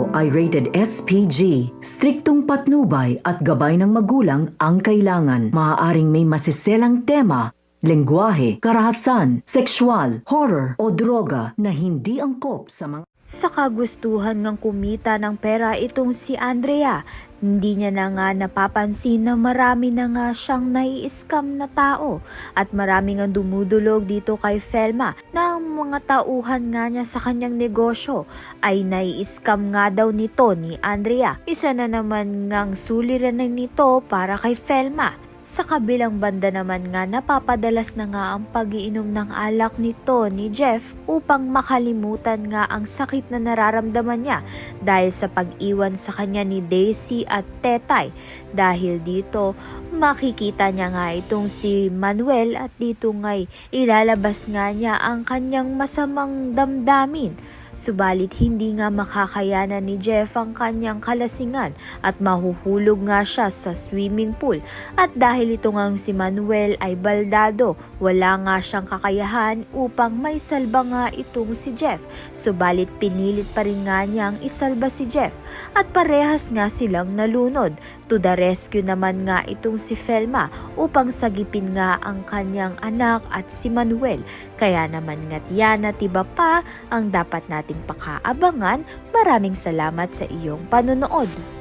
ito ay rated SPG. Striktong patnubay at gabay ng magulang ang kailangan. Maaaring may masiselang tema, lengguwahe, karahasan, sexual, horror o droga na hindi angkop sa mga... Sa kagustuhan ngang kumita ng pera itong si Andrea, hindi niya na nga napapansin na marami na nga siyang nai-scam na tao at marami nga dumudulog dito kay Felma na ang mga tauhan nga niya sa kanyang negosyo ay nai-scam nga daw nito ni Andrea. Isa na naman ngang suliranin nito para kay Felma. Sa kabilang banda naman nga napapadalas na nga ang pag-iinom ng alak nito ni Jeff upang makalimutan nga ang sakit na nararamdaman niya dahil sa pag-iwan sa kanya ni Daisy at Tetay. Dahil dito makikita niya nga itong si Manuel at dito nga'y ilalabas nga niya ang kanyang masamang damdamin. Subalit hindi nga makakayanan ni Jeff ang kanyang kalasingan at mahuhulog nga siya sa swimming pool. At dahil ito ngang si Manuel ay baldado, wala nga siyang kakayahan upang may salba nga itong si Jeff. Subalit pinilit pa rin nga niyang isalba si Jeff at parehas nga silang nalunod. To the rescue naman nga itong si Felma upang sagipin nga ang kanyang anak at si Manuel. Kaya naman nga't yan at iba pa ang dapat nating pakaabangan. Maraming salamat sa iyong panonood.